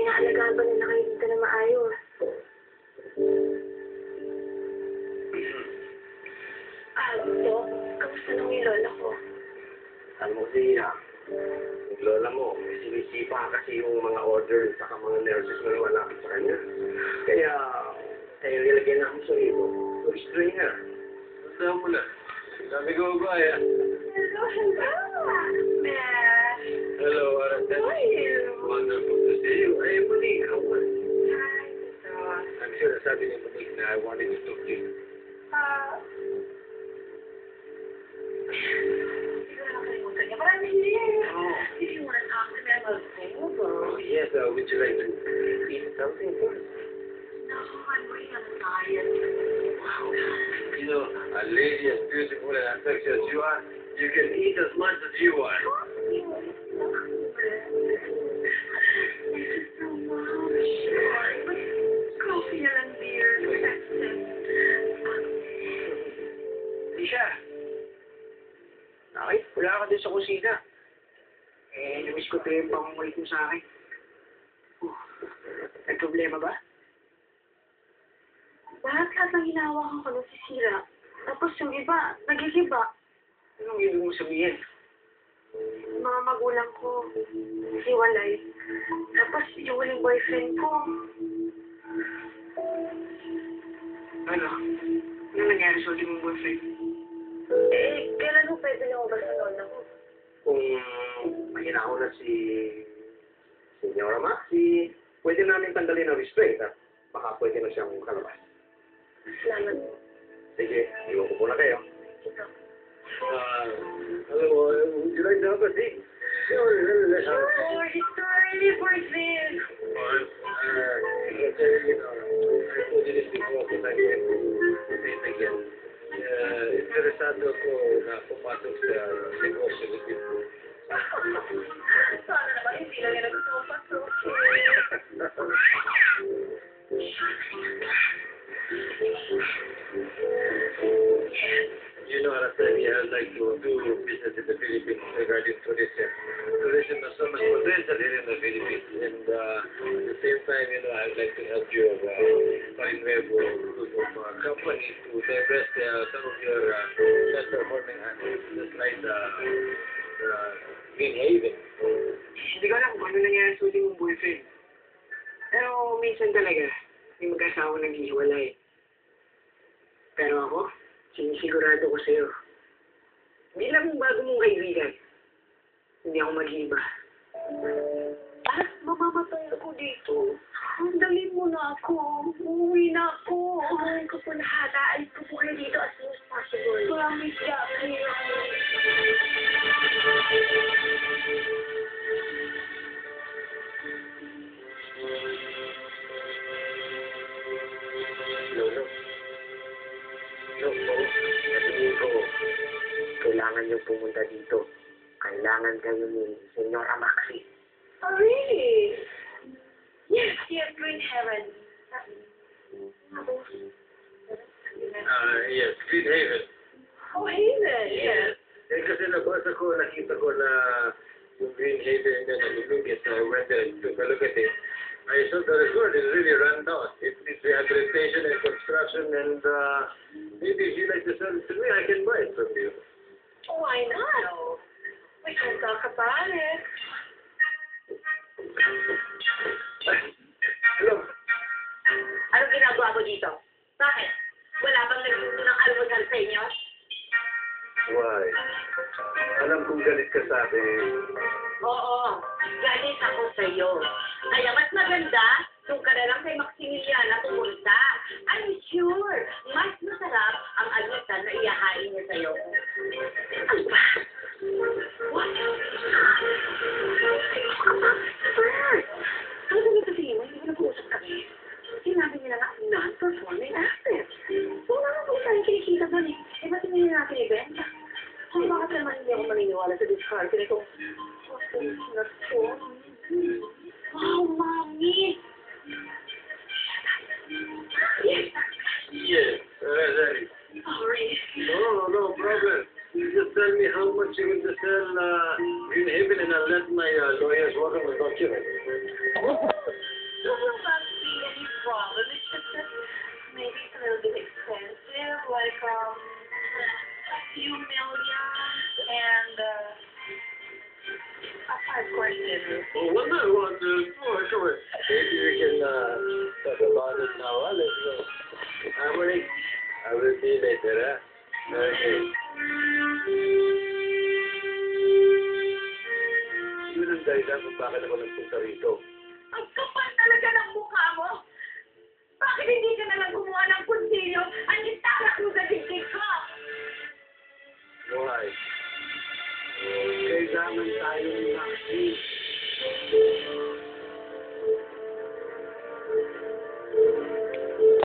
Inaalagaan ba nila kayo dito na maayos? Dok, kamusta nung yung lola ko? Alam mo kasi, yung lola mo, may sinisipa kasi yung mga order at mga nurses na lumalapit sa kanya. Kaya nilagyan namin sa ito, to restrainer. Tandaan mo na. Sabi ko ba, Hello, Matt. Hello, Aratan. How are you? Wonderful to see you. Ay, Monique, how are you? Hi, Tito. I'm sure sabi ni Monique na I wanted to talk to you. Siguro nakalimutan niya. But I'm here. Oh. If you want to talk to me, I'm available. Oh, yes, would you like to eat something first? No, I'm waiting on a diet. Wow. You know, a lady as beautiful and as sexy as you are, you can eat as much as you want. Thank you so much. Sure. But coffee na lang, dear. That's it. Tisha. Okay, wala ka din sa kusina. Namiss ko yung pangungulit mo sa akin. May problema ba? Lahat ng hinahawakan ko nasisira. Tapos yung iba, nagigiba. Anong ibig mo sabihin? Mga magulang ko, hiwalay. Tapos yung huling boyfriend ko, Ano? Ano nangyari sa ulit mong boyfriend? kailan mo pwede lumabas sa lola ko? Kung mahina ko na si Senyora Maxi, pwede namin tanggalin ang restraint at baka pwede na siyang kalabas. Salamat po. Sige, iwan ko muna kayo. Ito. Hello, would you like to have a seat? Sure, let's have a seat. Oh, it's so early for this. You know, I told you this before, but I can't say it again. Interesado ko na pumasok sa negosyo with you. Sana naman hindi lang yan gusto kong pasukin. You know, Araceli, I'd like to do business in the Philippines regarding tourism. Tourism has so much potential here in the Philippines, and at the same time, you know, I'd like to help you find Nuevo group of companies to divest some of your best performing assets, just like the Green Haven. Hindi ko alam kung ano nangyari sa ulit mong boyfriend. Pero minsan talaga, may mag-asawa naghihiwalay. Pero ako, sinisigurado ko sa'yo, bilang bago mong kaibigan, hindi ako mag-iba. Parang mamamatay ako dito. Dali mo na ako. Uuwi na ako. Ay, ko po lahat. Aalis ko po kayo dito as soon as possible. Promise, Jackie. Lolo. Lolo, sabihin ko, kailangan niyo pumunta dito. Kailangan kayo ni Senyora Maxi. Oh, really? Yes, Green Heaven. Yes, Green Haven. Oh, Haven. Yes. Kasi nakita ko na yung Green Haven na nalulugit, so I went there and took a look at it. I saw the resort is really run down. It needs rehabilitation and construction, and maybe if you'd like to sell it to me, I can buy it from you. Oh, why not? We can talk about it. Hello? Anong ginagawa ko dito? Bakit? Wala bang nagluto ng almusal sa inyo? Why? Alam kong galit ka sa akin. Oo, galit ako sa'yo. Kaya mas maganda kung ka na lang kay Maximiliana pumunta. I'm sure, mas masarap ang almusal na iyahain niya sa'yo. Ano ba? What? Ano ba ito sa'yo? Hindi ko nag-uusap kami. Sinabi nila nga, non-performing assets. Wala nga kung saan kinikita doon eh. Eh, ba't hindi natin ibenta? Kung bakit naman hindi ako maniniwala sa discard nitong na to? Wow, Mommy! Yes! Yes, Rosalie. Sorry. No problem. You just tell me how much you want to sell Green Haven, and I'll let my lawyers work on the document. Five questions. Oh, one by one, come on. Maybe we can talk about it now. Let's go. I will see you later. Okay. Yun ang dahilan kung bakit ako nagpunta rito. Ang kapal talaga ng mukha mo! Bakit hindi ka nalang kumuha ng kundilyo? Ang itakak mo sa